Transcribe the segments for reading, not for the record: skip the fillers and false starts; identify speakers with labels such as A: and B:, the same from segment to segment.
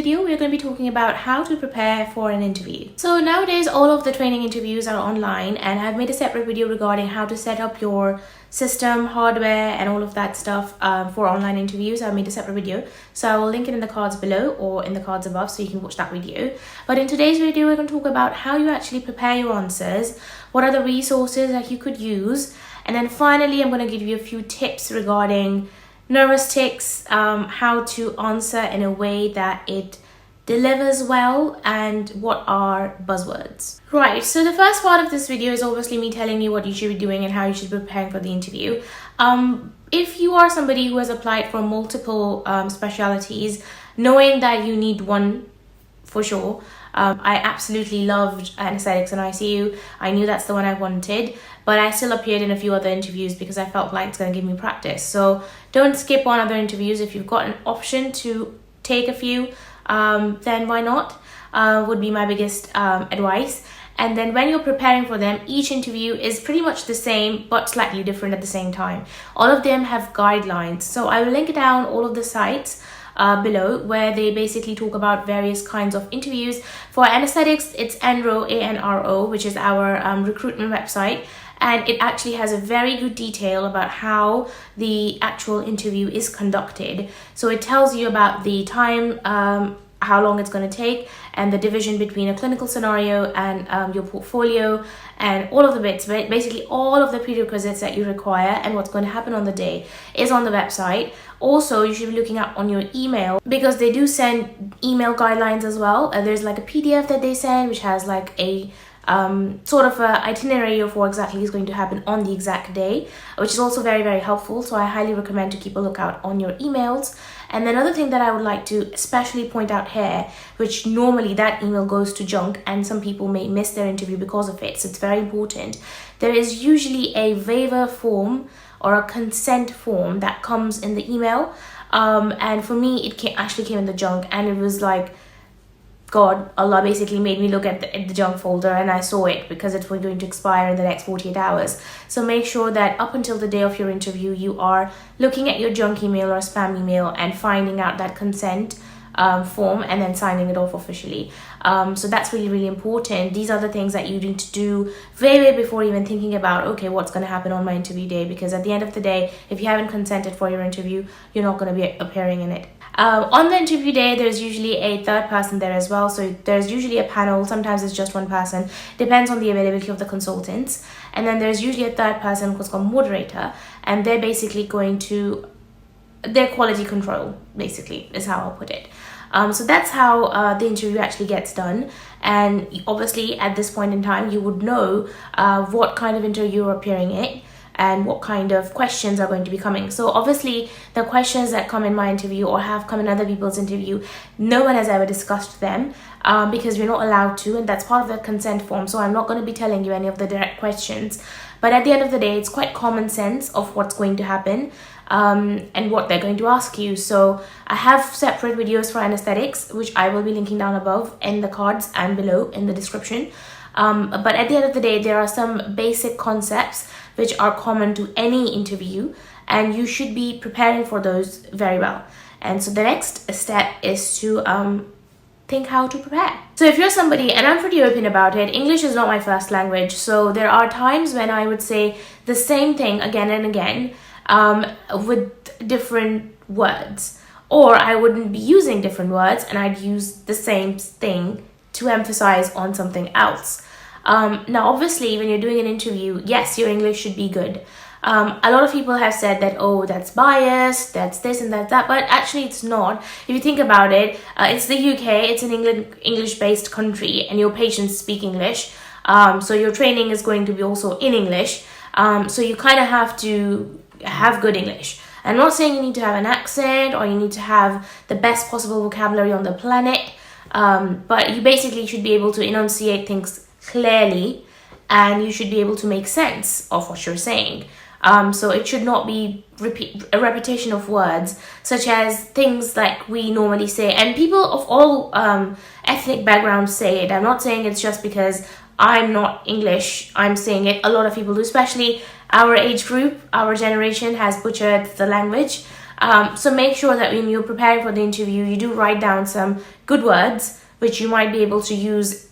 A: video, we're going to be talking about how to prepare for an interview. So nowadays, all of the training interviews are online, and I've made a separate video regarding how to set up your system, hardware, and all of that stuff for online interviews. I've made a separate video, so I will link it in the cards below or in the cards above so you can watch that video. But in today's video, we're going to talk about how you actually prepare your answers, what are the resources that you could use, and then finally, I'm going to give you a few tips regarding nervous tics, how to answer in a way that it delivers well, and what are buzzwords. Right, so the first part of this video is obviously me telling you what you should be doing and how you should be preparing for the interview. If you are somebody who has applied for multiple specialities, knowing that you need one for sure. I absolutely loved Anaesthetics and ICU. I knew that's the one I wanted, but I still appeared in a few other interviews because I felt like it's going to give me practice. So don't skip on other interviews. If you've got an option to take a few, then why not? Would be my biggest advice. And then when you're preparing for them, each interview is pretty much the same but slightly different at the same time. All of them have guidelines. So I will link down all of the sites below, where they basically talk about various kinds of interviews. For Anaesthetics, it's ANRO, ANRO, which is our recruitment website, and it actually has a very good detail about how the actual interview is conducted. So it tells you about the time, how long it's going to take, and the division between a clinical scenario and your portfolio, and all of the bits, basically all of the prerequisites that you require and what's going to happen on the day is on the website. Also, you should be looking up on your email, because they do send email guidelines as well. There's like a PDF that they send which has like a sort of a itinerary of what exactly is going to happen on the exact day, which is also very, very helpful. So I highly recommend to keep a lookout on your emails. And another thing that I would like to especially point out here, which normally that email goes to junk and some people may miss their interview because of it, so it's very important. There is usually a waiver form or a consent form that comes in the email, and for me it actually came in the junk, and it was like, God, Allah basically made me look at the junk folder, and I saw it because it's going to expire in the next 48 hours. So make sure that up until the day of your interview, you are looking at your junk email or spam email and finding out that consent form and then signing it off officially. So that's really, really important. These are the things that you need to do way before even thinking about, okay, what's going to happen on my interview day, because at the end of the day, if you haven't consented for your interview, you're not going to be appearing in it. On the interview day, there's usually a third person there as well. So there's usually a panel. Sometimes it's just one person. Depends on the availability of the consultants. And then there's usually a third person who's called moderator. And they're basically going to, their quality control, basically, is how I'll put it. So that's how the interview actually gets done. And obviously, at this point in time, you would know what kind of interview you're appearing in and what kind of questions are going to be coming. So obviously, the questions that come in my interview or have come in other people's interview, no one has ever discussed them because you're not allowed to, and that's part of the consent form. So I'm not going to be telling you any of the direct questions. But at the end of the day, it's quite common sense of what's going to happen and what they're going to ask you. So I have separate videos for Anaesthetics, which I will be linking down above in the cards and below in the description. But at the end of the day, there are some basic concepts which are common to any interview, and you should be preparing for those very well. And so the next step is to think how to prepare. So if you're somebody, and I'm pretty open about it, English is not my first language, so there are times when I would say the same thing again and again with different words, or I wouldn't be using different words and I'd use the same thing to emphasize on something else. Now, obviously, when you're doing an interview, yes, your English should be good. A lot of people have said that, oh, that's biased, that's this and that's that, but actually it's not. If you think about it, it's the UK, it's an English-based country, and your patients speak English. So your training is going to be also in English. So you kind of have to have good English. I'm not saying you need to have an accent or you need to have the best possible vocabulary on the planet, but you basically should be able to enunciate things clearly, and you should be able to make sense of what you're saying. So it should not be a repetition of words, such as things like we normally say, and people of all ethnic backgrounds say it. I'm not saying it's just because I'm not English, I'm saying it. A lot of people do, especially our age group, our generation has butchered the language. So make sure that when you're preparing for the interview, you do write down some good words, which you might be able to use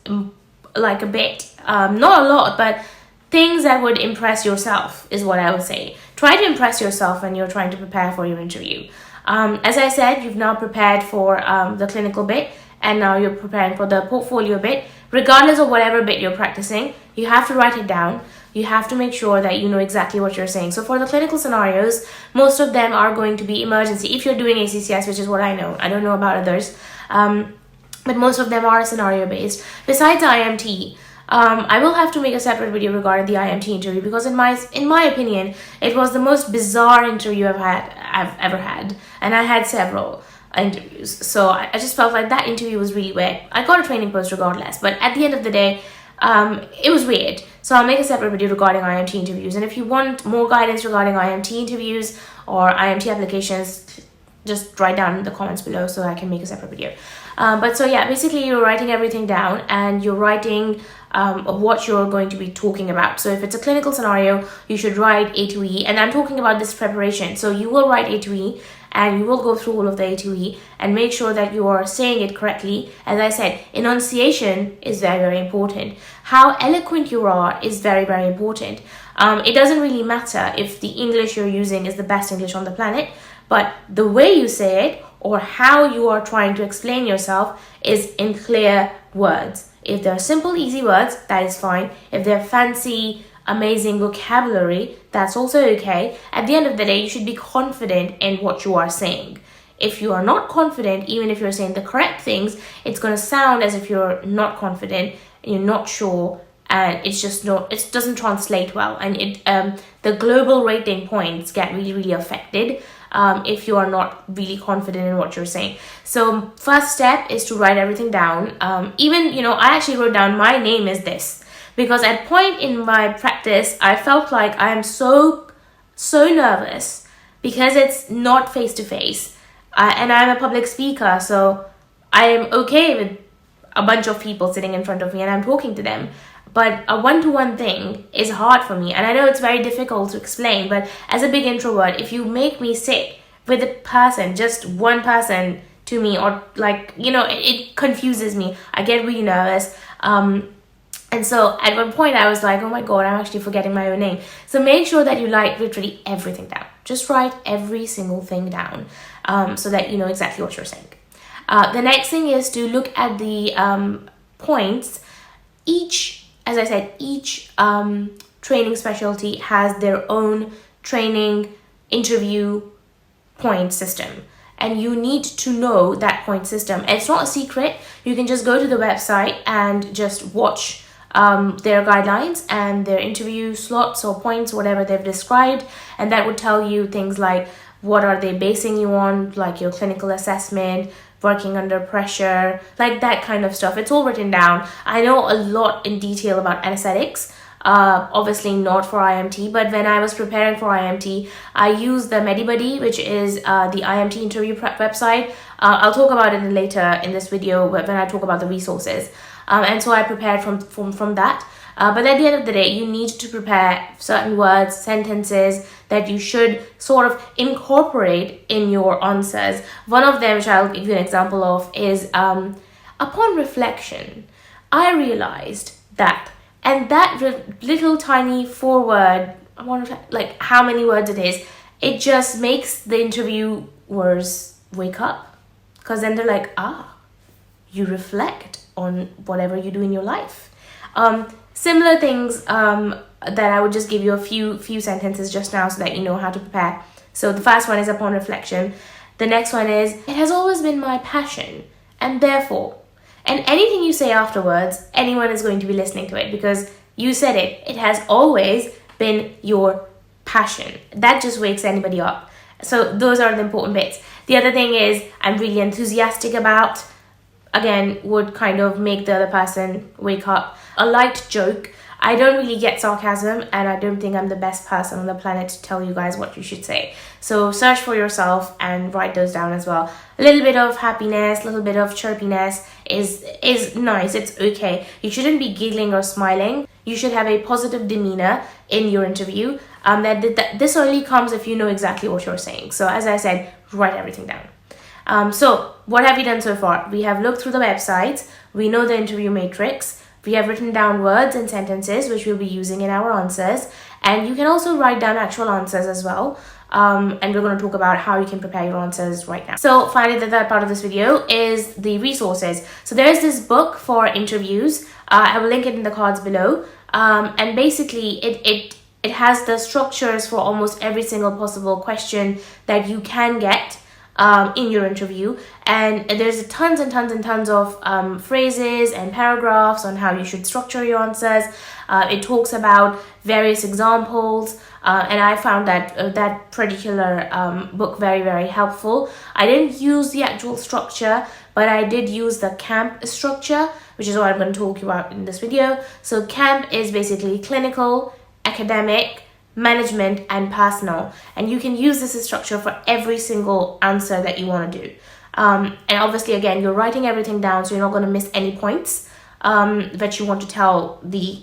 A: like a bit, not a lot, but things that would impress yourself is what I would say. Try to impress yourself when you're trying to prepare for your interview. As I said, you've now prepared for the clinical bit, and now you're preparing for the portfolio bit. Regardless of whatever bit you're practicing, you have to write it down. You have to make sure that you know exactly what you're saying. So for the clinical scenarios, most of them are going to be emergency. If you're doing ACCS, which is what I know. I don't know about others. But most of them are scenario based. Besides IMT, I will have to make a separate video regarding the IMT interview, because in my opinion, it was the most bizarre interview I've ever had, and I had several interviews. So I just felt like that interview was really weird. I got a training post regardless, but at the end of the day, it was weird. So I'll make a separate video regarding IMT interviews, and if you want more guidance regarding IMT interviews or IMT applications, just write down in the comments below so I can make a separate video. But so yeah, basically you're writing everything down, and you're writing what you're going to be talking about. So if it's a clinical scenario, you should write A to E, and I'm talking about this preparation. So you will write A to E, and you will go through all of the A to E and make sure that you are saying it correctly. As I said, enunciation is very, very important. How eloquent you are is very, very important. It doesn't really matter if the English you're using is the best English on the planet, but the way you say it or how you are trying to explain yourself is in clear words. If they're simple, easy words, that is fine. If they're fancy, amazing vocabulary, that's also okay. At the end of the day, you should be confident in what you are saying. If you are not confident, even if you're saying the correct things, it's going to sound as if you're not confident, you're not sure, and it's just not, it doesn't translate well, and the global rating points get really, really affected if you are not really confident in what you're saying. So first step is to write everything down. I actually wrote down my name is this, because at point in my practice, I felt like I am so nervous because it's not face to face, and I'm a public speaker, so I am okay with a bunch of people sitting in front of me and I'm talking to them. But a one-to-one thing is hard for me, and I know it's very difficult to explain, but as a big introvert, if you make me sit with a person, just one person to me, or it confuses me. I get really nervous. And so at one point I was like, oh my God, I'm actually forgetting my own name. So make sure that you write literally everything down. Just write every single thing down so that you know exactly what you're saying. The next thing is to look at the points. As I said, each training specialty has their own training interview point system, and you need to know that point system. It's not a secret. You can just go to the website and just watch their guidelines and their interview slots or points, whatever they've described, and that would tell you things like what are they basing you on, like your clinical assessment, working under pressure, like that kind of stuff. It's all written down. I know a lot in detail about anesthetics, obviously not for IMT, but when I was preparing for IMT, I used the MediBuddy, which is the IMT interview prep website. I'll talk about it later in this video when I talk about the resources. And so I prepared from that. But at the end of the day, you need to prepare certain words, sentences that you should sort of incorporate in your answers. One of them, which I'll give you an example of, is upon reflection, I realized that, and that little tiny 4-word, like how many words it is, it just makes the interviewers wake up, because then they're like, you reflect on whatever you do in your life. Similar things that I would just give you a few sentences just now so that you know how to prepare. So the first one is upon reflection. The next one is, it has always been my passion, and therefore, and anything you say afterwards, anyone is going to be listening to it because you said it. It has always been your passion. That just wakes anybody up. So those are the important bits. The other thing is, I'm really enthusiastic about, again, would kind of make the other person wake up. A light joke. I don't really get sarcasm, and I don't think I'm the best person on the planet to tell you guys what you should say. So search for yourself and write those down as well. A little bit of happiness, a little bit of chirpiness is nice. It's okay. You shouldn't be giggling or smiling. You should have a positive demeanor in your interview. This only comes if you know exactly what you're saying. So as I said, write everything down. So what have we done so far? We have looked through the websites, we know the interview matrix, we have written down words and sentences which we'll be using in our answers, and you can also write down actual answers as well. And we're going to talk about how you can prepare your answers right now. So finally, the third part of this video is the resources. So there is this book for interviews. I will link it in the cards below. And basically it has the structures for almost every single possible question that you can get in your interview, and there's tons and tons and tons of phrases and paragraphs on how you should structure your answers. It talks about various examples, and I found that particular book very, very helpful. I didn't use the actual structure, but I did use the CAMP structure, which is what I'm going to talk about in this video. So CAMP is basically clinical, academic, management, and personal, and you can use this as structure for every single answer that you want to do. And obviously, again, you're writing everything down, so you're not going to miss any points that you want to tell the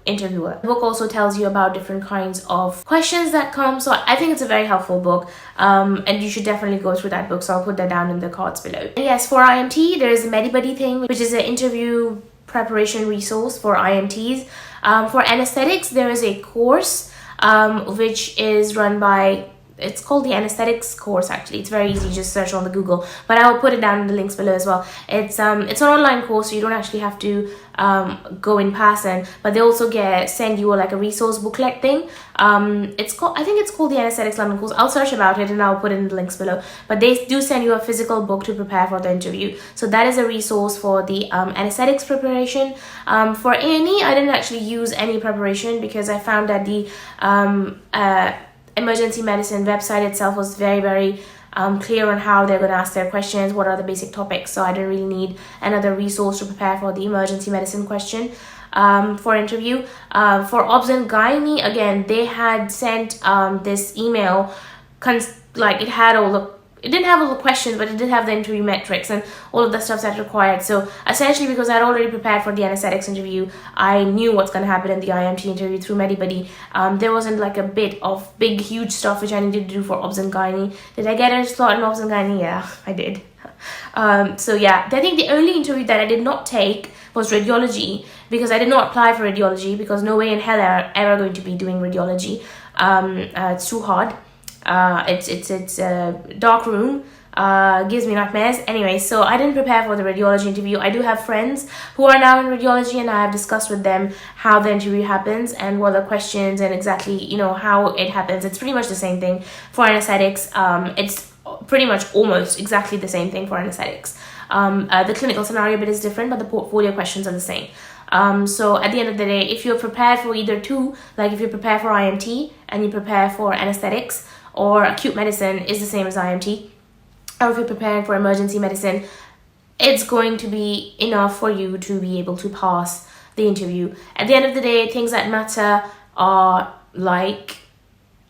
A: interviewer. The book also tells you about different kinds of questions that come, so I think it's a very helpful book, and you should definitely go through that book. So I'll put that down in the cards below. And yes, for IMT, there is a MediBuddy thing, which is an interview preparation resource for IMTs. For anesthetics, there is a course which is run by, it's called the Anaesthetics course. Actually, it's very easy, just search on the Google, but I will put it down in the links below as well. It's an online course, so you don't actually have to go in person, but they also send you like a resource booklet thing. I think it's called the Anaesthetics London course. I'll search about it and I'll put it in the links below, but they do send you a physical book to prepare for the interview. So that is a resource for the anesthetics preparation. For A&E, I didn't actually use any preparation because I found that the emergency medicine website itself was very, very clear on how they're going to ask their questions, what are the basic topics, so I didn't really need another resource to prepare for the emergency medicine question for interview. For obs and gynae, again, they had sent this email, it didn't have all the questions, but it did have the interview metrics and all of the stuff that's required. So essentially, because I'd already prepared for the anesthetics interview, I knew what's going to happen in the IMT interview through MediBuddy. There wasn't like a bit of big, huge stuff which I needed to do for obs and gynae. Did I get a slot in obs and gynae? Yeah, I did. So yeah, I think the only interview that I did not take was radiology, because I did not apply for radiology, because no way in hell am I ever going to be doing radiology. It's too hard. It's a dark room, gives me nightmares. Anyway, so I didn't prepare for the radiology interview. I do have friends who are now in radiology, and I have discussed with them how the interview happens and what are the questions and exactly, how it happens. It's pretty much the same thing for anesthetics. It's pretty much almost exactly the same thing for anesthetics. The clinical scenario bit is different, but the portfolio questions are the same. So at the end of the day, if you're prepared for either two, like if you prepare for IMT and you prepare for anesthetics, or acute medicine is the same as IMT, or if you're preparing for emergency medicine, it's going to be enough for you to be able to pass the interview. At the end of the day, things that matter are like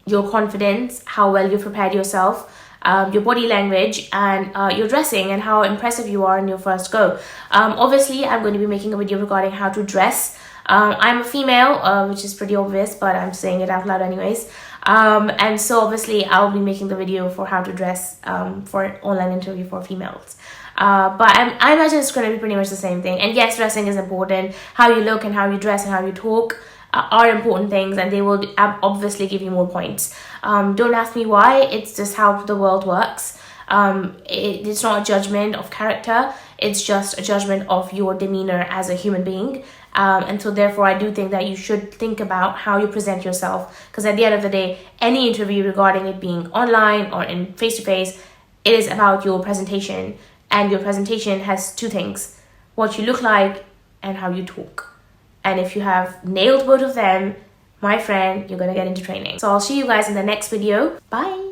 A: your confidence, how well you've prepared yourself, your body language, and your dressing, and how impressive you are in your first go. Obviously, I'm going to be making a video regarding how to dress. I'm a female, which is pretty obvious, but I'm saying it out loud anyways. And so obviously I'll be making the video for how to dress for an online interview for females. But I imagine it's going to be pretty much the same thing. And yes, dressing is important. How you look and how you dress and how you talk are important things, and they will obviously give you more points. Don't ask me why, it's just how the world works. It's not a judgment of character, it's just a judgment of your demeanor as a human being. And so therefore I do think that you should think about how you present yourself, because at the end of the day, any interview, regarding it being online or in face-to-face, it is about your presentation, and your presentation has two things: what you look like and how you talk. And if you have nailed both of them, my friend, you're gonna get into training. So I'll see you guys in the next video. Bye.